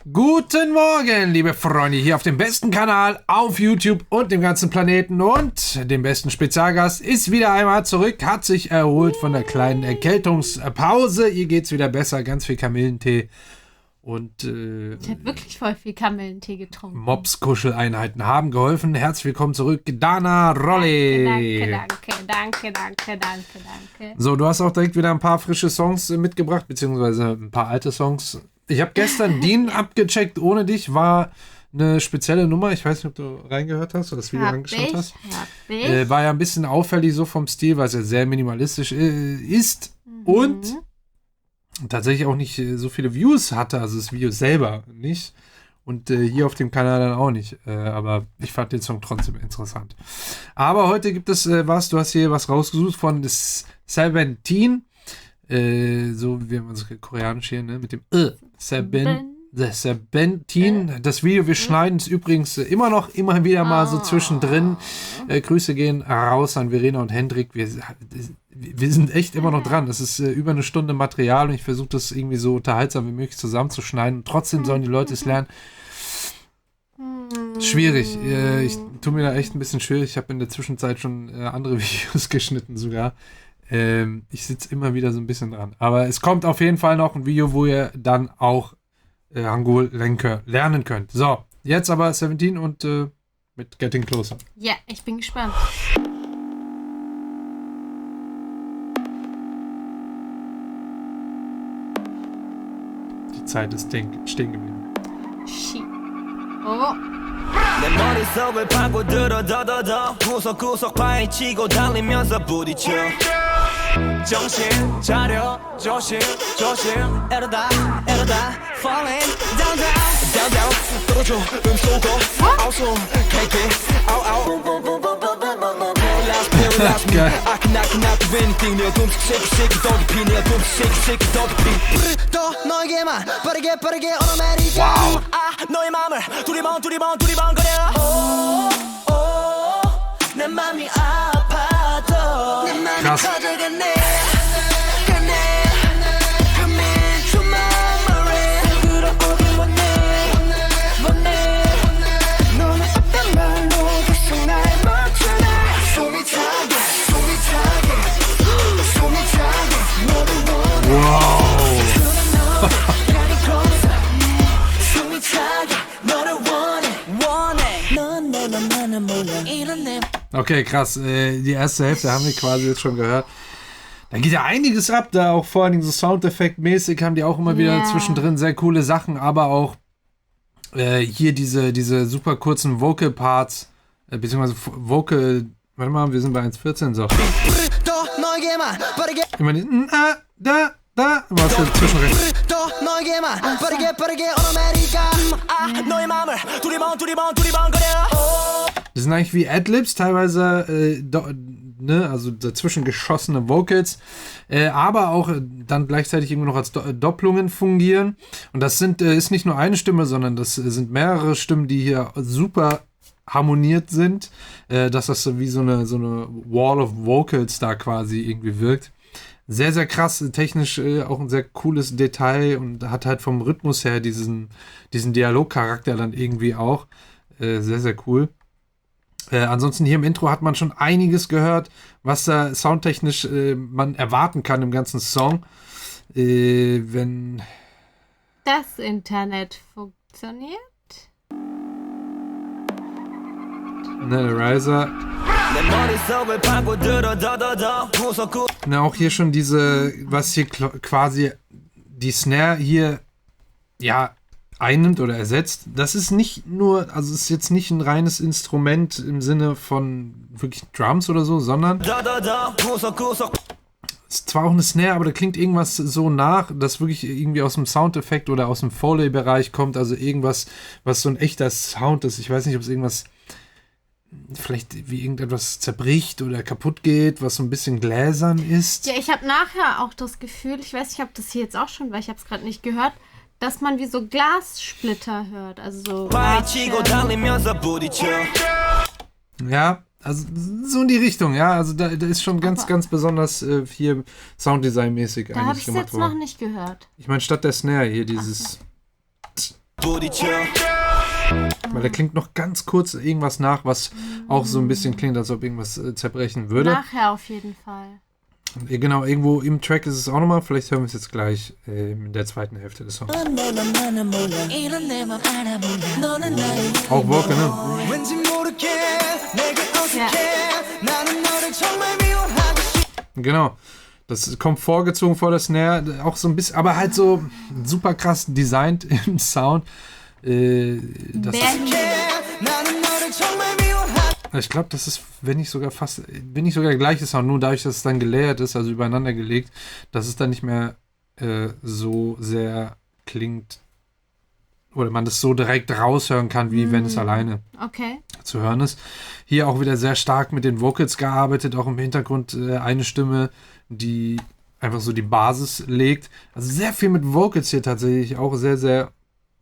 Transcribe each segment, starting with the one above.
Guten Morgen, liebe Freunde, hier auf dem besten Kanal auf YouTube und dem ganzen Planeten, und dem besten Spezialgast ist wieder einmal zurück, hat sich erholt von der kleinen Erkältungspause. Ihr geht's wieder besser, ganz viel Kamillentee und ich habe wirklich voll viel Kamillentee getrunken. Mops-Kuscheleinheiten haben geholfen. Herzlich willkommen zurück, Dana Rolli. Danke. So, du hast auch direkt wieder ein paar frische Songs mitgebracht, beziehungsweise ein paar alte Songs. Ich habe gestern Dean abgecheckt ohne dich, war eine spezielle Nummer. Ich weiß nicht, ob du reingehört hast oder das Video angeschaut hast. War ja ein bisschen auffällig so vom Stil, weil es ja sehr minimalistisch ist und tatsächlich auch nicht so viele Views hatte, also das Video selber nicht. Und hier auf dem Kanal dann auch nicht. Aber ich fand den Song trotzdem interessant. Aber heute gibt es was, du hast hier was rausgesucht von 17. So wie man es koreanisch hier, ne? Mit dem 17. Das Video, wir schneiden es übrigens immer wieder mal so zwischendrin. Grüße gehen raus an Verena und Hendrik. Wir sind echt immer noch dran. Das ist über eine Stunde Material und ich versuche das irgendwie so unterhaltsam wie möglich zusammenzuschneiden. Und trotzdem sollen die Leute es lernen. Schwierig. Ich tue mir da echt ein bisschen schwierig. Ich habe in der Zwischenzeit schon andere Videos geschnitten sogar. Ich sitze immer wieder so ein bisschen dran. Aber es kommt auf jeden Fall noch ein Video, wo ihr dann auch Hangul lernen könnt. So, jetzt aber 17 und mit Getting Closer. Ja, ich bin gespannt. Die Zeit ist stehen geblieben. Shit. Oh. 내 머릿속을 파고들어 더더더 구석구석 파헤치고 달리면서 부딪혀 정신 차려 조심 이러다 falling down 떨어져 쏘고 아웃소 take it out paralyze me I cannot do anything 내가 둠 shake 더 깊이 내가 둠 shake 더 깊이 또 너에게만 빠르게 automatic 너의 맘을 두리번거려 내 맘이 아파도 내 맘이 커져가네 Okay, krass. Die erste Hälfte haben wir quasi jetzt schon gehört. Da geht ja einiges ab, da auch vor allem so Soundeffekt-mäßig haben die auch immer wieder zwischendrin sehr coole Sachen, aber auch hier diese super kurzen Vocal-Parts, beziehungsweise Vocal, warte mal, wir sind bei 1,14, so. Immer die, da, was für zwischendrin. Das sind eigentlich wie Adlibs, teilweise, also dazwischen geschossene Vocals, aber auch dann gleichzeitig irgendwie noch als Doppelungen fungieren. Und das ist nicht nur eine Stimme, sondern das sind mehrere Stimmen, die hier super harmoniert sind, dass das so wie so eine Wall of Vocals da quasi irgendwie wirkt. Sehr, sehr krass, technisch auch ein sehr cooles Detail und hat halt vom Rhythmus her diesen Dialogcharakter dann irgendwie auch. Sehr, sehr cool. Ansonsten hier im Intro hat man schon einiges gehört, was da soundtechnisch man erwarten kann im ganzen Song. Wenn das Internet funktioniert. Riser. Auch hier schon was hier quasi die Snare hier einnimmt oder ersetzt. Das ist nicht nur, also es ist jetzt nicht ein reines Instrument im Sinne von wirklich Drums oder so, sondern es ist zwar auch eine Snare, aber da klingt irgendwas so nach, das wirklich irgendwie aus dem Soundeffekt oder aus dem Foley-Bereich kommt, also irgendwas, was so ein echter Sound ist. Ich weiß nicht, ob es irgendwas vielleicht wie irgendetwas zerbricht oder kaputt geht, was so ein bisschen gläsern ist. Ja, ich habe nachher auch das Gefühl, ich weiß nicht, ob das hier jetzt auch schon, weil ich habe es gerade nicht gehört, dass man wie so Glassplitter hört. Also so. Ja, also so in die Richtung, ja. Also da ist schon ganz besonders hier Sounddesign-mäßig da habe ich es jetzt noch nicht gehört. Ich meine, statt der Snare hier dieses 부딪혀 Weil der klingt noch ganz kurz irgendwas nach, was auch so ein bisschen klingt, als ob irgendwas zerbrechen würde. Nachher auf jeden Fall. Genau, irgendwo im Track ist es auch nochmal. Vielleicht hören wir es jetzt gleich in der zweiten Hälfte des Songs. Auch Vocal, ne? 왠지 모르게 내게 Ja. 어색해 나는 너를 정말 미워하고 싶어 Genau. Das kommt vorgezogen vor der Snare, auch so ein bisschen, aber halt so super krass designt im Sound. Das Berlin. 나는 너를 정말 미워하고 Ich glaube, das ist, wenn nicht sogar der gleiche Sound, nur dadurch, dass es dann gelayert ist, also übereinander gelegt, dass es dann nicht mehr so sehr klingt oder man das so direkt raushören kann, wie wenn es alleine Okay. zu hören ist. Hier auch wieder sehr stark mit den Vocals gearbeitet, auch im Hintergrund eine Stimme, die einfach so die Basis legt. Also sehr viel mit Vocals hier tatsächlich, auch sehr, sehr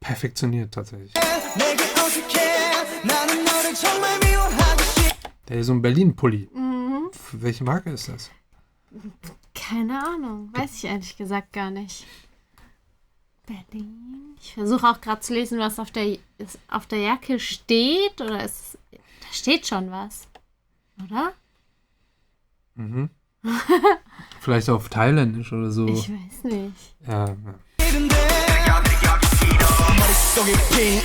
perfektioniert tatsächlich. 내게 어색해 나는 너를 정말 미워하고 싶어 Der hier so ein Berlin-Pulli. Welche Marke ist das? Keine Ahnung. Weiß ich ehrlich gesagt gar nicht. Berlin. Ich versuche auch gerade zu lesen, was auf der Jacke steht. Oder ist da steht schon was. Oder? Vielleicht auf Thailändisch oder so. Ich weiß nicht. Ja. 머릿속이 핑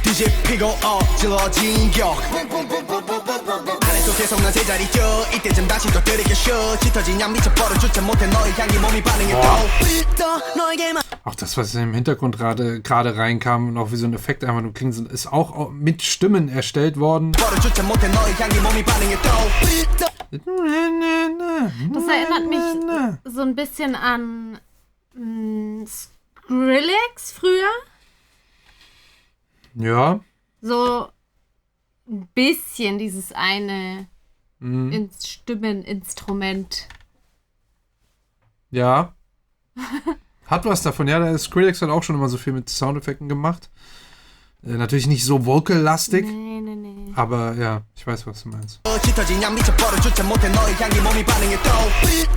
뒤집히고 찔러진 격 안에서 계속 난 제자리 껴 이때쯤 다시 또 들이켜셔 짙어진 양 미쳐버려주지 못해 너의 향기 몸이 반응해 또 너에게만 Auch das, was im Hintergrund gerade reinkam und auch wie so ein Effekt einfach nur klingt, ist auch mit Stimmen erstellt worden. 버려주지 못해 너의 향기 몸이 반응해 또 Das erinnert mich so ein bisschen an Skrillex früher. Ja. So ein bisschen dieses eine Stimmeninstrument. Ja. Hat was davon. Ja, der Skrillex hat auch schon immer so viel mit Soundeffekten gemacht. Natürlich nicht so vocal-lastig, Nee. aber ja, ich weiß, was du meinst. 짙어진 양 미쳐버려주지 못해 너의 향기 몸이 반응해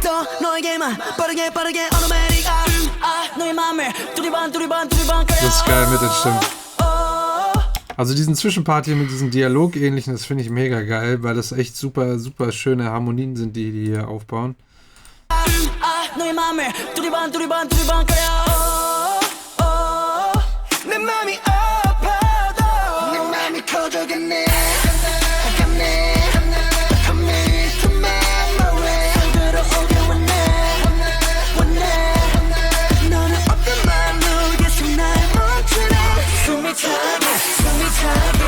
또 너에게만 빠르게 automatic 너의 맘을 두리번 Das ist geil mit den Stimmen. Also diesen Zwischenpart hier mit diesen Dialogähnlichen, das finde ich mega geil, weil das echt super, super schöne Harmonien sind, die hier aufbauen. 너의 맘을 두리번 거려 내 맘이 아파도 내 맘이 커져가네 Come to my way 들어오게 원해 너는 어떤 마음으로겠어 날 멈추네 숨이 차게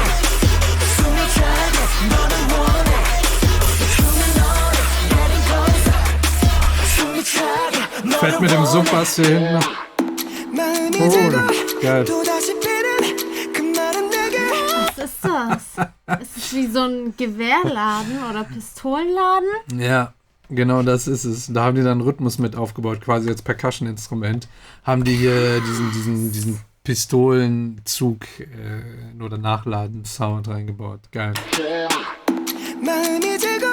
너는 원해 숨이 너를 내린 거기서 숨이 차게 Fällt mit dem Subbass hier hinten noch. Oh, geil. Was ist das? Ist es wie so ein Gewehrladen oder Pistolenladen? Ja, genau das ist es. Da haben die dann Rhythmus mit aufgebaut, quasi als Percussion-Instrument. Haben die hier diesen Pistolenzug oder Nachladen-Sound reingebaut. Geil. 마음이 지고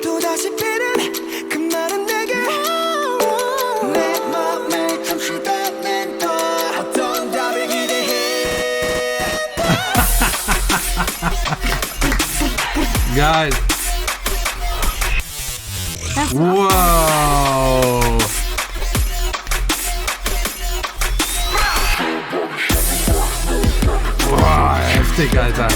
또다시 피는 그 말은 내게 내 맘에 잠시 닿는 또 어떤 답을 기대해 Geil. Wow. Boah, heftig, Alter.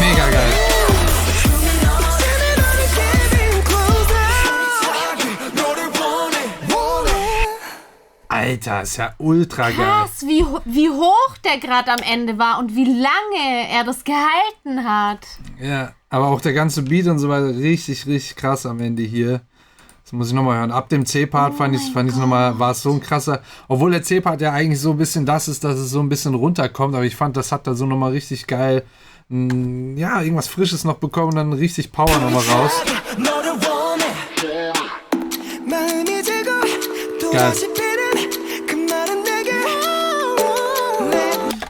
Mega geil. Alter, ist ja ultra geil. Krass, wie hoch der gerade am Ende war und wie lange er das gehalten hat. Ja, aber auch der ganze Beat und so weiter, richtig, richtig krass am Ende hier. Das muss ich nochmal hören. Ab dem C-Part fand ich nochmal, war es so ein krasser, obwohl der C-Part ja eigentlich so ein bisschen das ist, dass es so ein bisschen runterkommt, aber ich fand, das hat da so nochmal richtig geil, ja, irgendwas Frisches noch bekommen und dann richtig Power nochmal raus. Geil.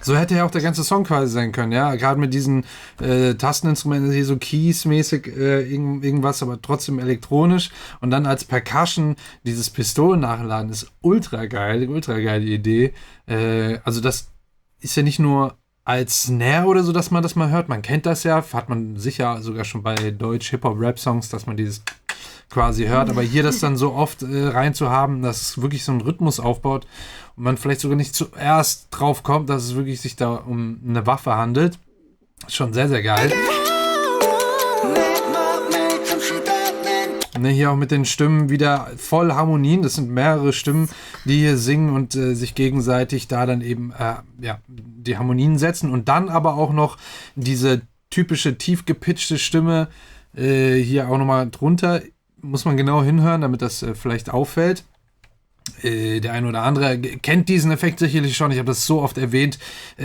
So hätte ja auch der ganze Song quasi sein können, ja. Gerade mit diesen Tasteninstrumenten, hier so Keys-mäßig irgendwas, aber trotzdem elektronisch. Und dann als Percussion dieses Pistolen-Nachladen ist ultra geile Idee. Also das ist ja nicht nur als Snare oder so, dass man das mal hört. Man kennt das ja, hat man sicher sogar schon bei Deutsch-Hip-Hop-Rap-Songs, dass man dieses quasi hört. Aber hier das dann so oft rein zu haben, dass es wirklich so einen Rhythmus aufbaut und man vielleicht sogar nicht zuerst drauf kommt, dass es wirklich sich da um eine Waffe handelt. Ist schon sehr, sehr geil. Ne, hier auch mit den Stimmen wieder voll Harmonien. Das sind mehrere Stimmen, die hier singen und sich gegenseitig da dann eben die Harmonien setzen. Und dann aber auch noch diese typische tief gepitchte Stimme hier auch nochmal drunter. Muss man genau hinhören, damit das vielleicht auffällt. Der eine oder andere kennt diesen Effekt sicherlich schon. Ich habe das so oft erwähnt.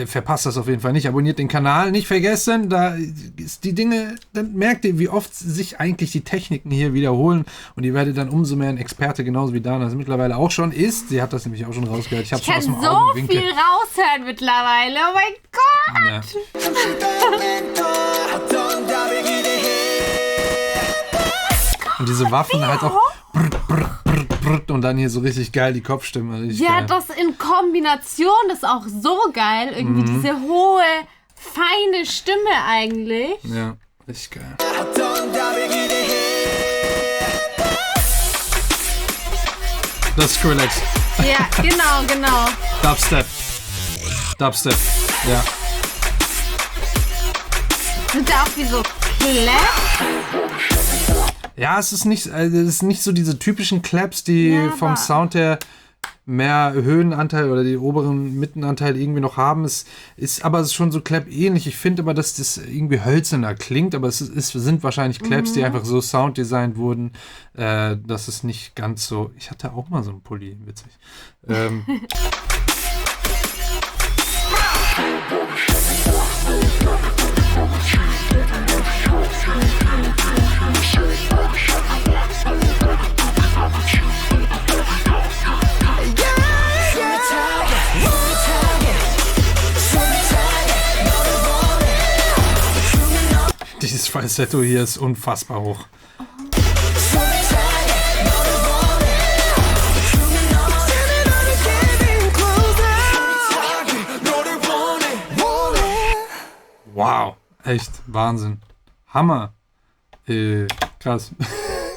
Verpasst das auf jeden Fall nicht. Abonniert den Kanal. Nicht vergessen, da ist die Dinge, dann merkt ihr, wie oft sich eigentlich die Techniken hier wiederholen. Und ihr werdet dann umso mehr ein Experte, genauso wie Dana es mittlerweile auch schon ist. Sie hat das nämlich auch schon rausgehört. Ich habe schon aus dem Augenwinkel. Ich kann so viel raushören mittlerweile. Oh mein Gott! Ja. Und diese Waffen halt auch und dann hier so richtig geil die Kopfstimme. Ja, geil. das in Kombination ist auch so geil. Irgendwie diese hohe, feine Stimme eigentlich. Ja, richtig geil. Das ist Skrillex. Ja, genau. Dubstep, ja. Sind da auch wie so Claps? Ja, es ist nicht so diese typischen Claps, die vom Sound her mehr Höhenanteil oder die oberen Mittenanteil irgendwie noch haben. Es ist aber schon so Clap-ähnlich. Ich finde aber, dass das irgendwie hölzerner klingt, aber es sind wahrscheinlich Claps, die einfach so sounddesignt wurden, dass es nicht ganz so... Ich hatte auch mal so einen Pulli, witzig. Dieses Falsetto hier ist unfassbar hoch. Wow, echt Wahnsinn. Hammer. Krass.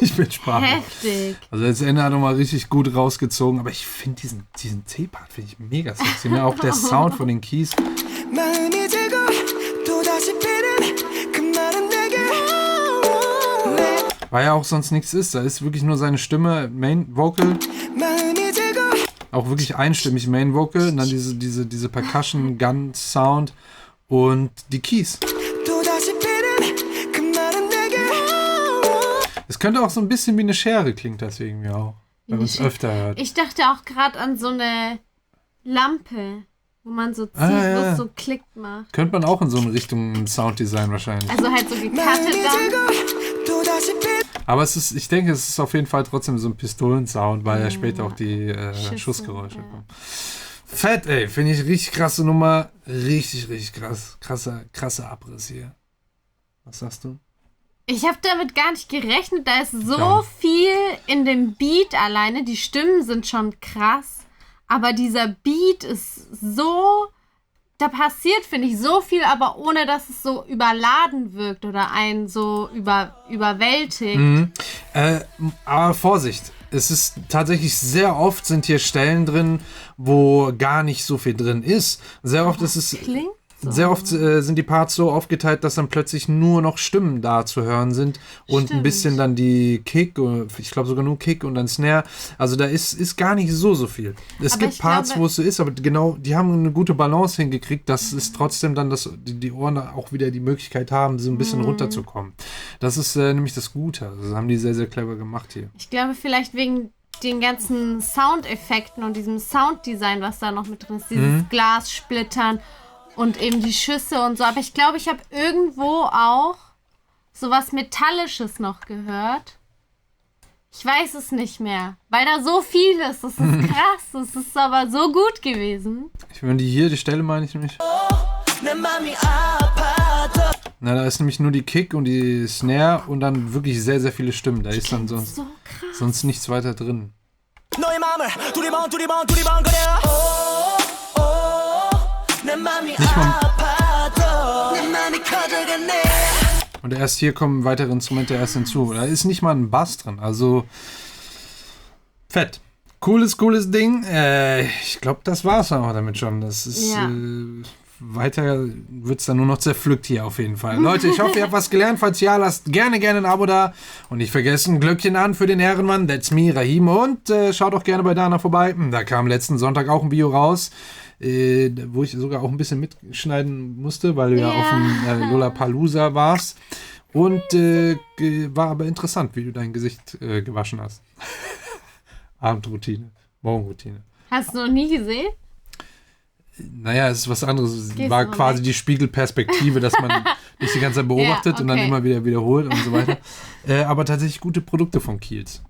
Ich bin sprachlos. Heftig. Also das Ende hat nochmal richtig gut rausgezogen, aber ich finde diesen C-Part finde ich mega sexy. Ne? Auch der Sound von den Keys. Weil ja auch sonst nichts ist. Da ist wirklich nur seine Stimme, Main Vocal. Auch wirklich einstimmig Main Vocal. Und dann diese Percussion, Gun Sound und die Keys. Es könnte auch so ein bisschen wie eine Schere klingt das irgendwie auch. Wenn man es öfter hört. Ich dachte auch gerade an so eine Lampe, wo man so zieht, wo es so klickt macht. Könnte man auch in so eine Richtung Sounddesign wahrscheinlich. Also halt so gecuttet dann. Aber ich denke, es ist auf jeden Fall trotzdem so ein Pistolensound, weil ja später auch die Schussgeräusche kommen. Fett, ey. Finde ich richtig krasse Nummer. Richtig, richtig krass. Krasser Abriss hier. Was sagst du? Ich habe damit gar nicht gerechnet. Da ist so viel in dem Beat alleine. Die Stimmen sind schon krass. Aber dieser Beat ist so... Da passiert, finde ich, so viel, aber ohne, dass es so überladen wirkt oder einen so überwältigt. Aber Vorsicht. Es ist tatsächlich sehr oft sind hier Stellen drin, wo gar nicht so viel drin ist. Sehr oft ist es... Klingt so. Sehr oft sind die Parts so aufgeteilt, dass dann plötzlich nur noch Stimmen da zu hören sind und ein bisschen dann die Kick, ich glaube sogar nur Kick und dann Snare. Also da ist gar nicht so viel. Es gibt Parts, wo es so ist, aber genau, die haben eine gute Balance hingekriegt, dass es trotzdem dann, dass die Ohren auch wieder die Möglichkeit haben, so ein bisschen runterzukommen. Das ist nämlich das Gute. Also das haben die sehr, sehr clever gemacht hier. Ich glaube vielleicht wegen den ganzen Soundeffekten und diesem Sounddesign, was da noch mit drin ist, dieses Glassplittern und eben die Schüsse und so. Aber ich glaube, ich habe irgendwo auch sowas Metallisches noch gehört. Ich weiß es nicht mehr, weil da so viel ist. Das ist krass. Das ist aber so gut gewesen. Ich meine, die Stelle meine ich nämlich. Na, da ist nämlich nur die Kick und die Snare und dann wirklich sehr, sehr viele Stimmen. Da ist dann So krass. sonst nichts weiter drin. Nicht mal. Und erst hier kommen weitere Instrumente erst hinzu. Da ist nicht mal ein Bass drin. Also fett. Cooles Ding. Ich glaube, das war's aber damit schon. Das ist weiter wird's dann nur noch zerpflückt hier auf jeden Fall. Leute, ich hoffe, ihr habt was gelernt. Falls ja, lasst gerne ein Abo da. Und nicht vergessen, Glöckchen an für den Ehrenmann. That's me, Rahim. Und schaut auch gerne bei Dana vorbei. Da kam letzten Sonntag auch ein Video raus, wo ich sogar auch ein bisschen mitschneiden musste, weil du ja auf dem Lollapalooza warst. Und war aber interessant, wie du dein Gesicht gewaschen hast. Abendroutine, Morgenroutine. Hast du noch nie gesehen? Naja, es ist was anderes. Es Gehst war du mal quasi weg? die Spiegelperspektive, dass man dich die ganze Zeit beobachtet und dann okay. immer wieder wiederholt und so weiter. Aber tatsächlich gute Produkte von Kiels.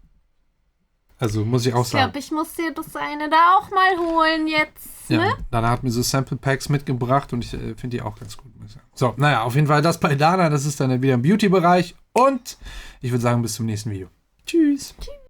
Also muss ich auch Ich sagen. glaube, ich muss dir das eine da auch mal holen jetzt. Ja, Ne? Dana hat mir so Sample Packs mitgebracht und ich finde die auch ganz gut, muss ich sagen. So, naja, auf jeden Fall das bei Dana, das ist dann wieder im Beauty-Bereich und ich würde sagen, bis zum nächsten Video. Tschüss.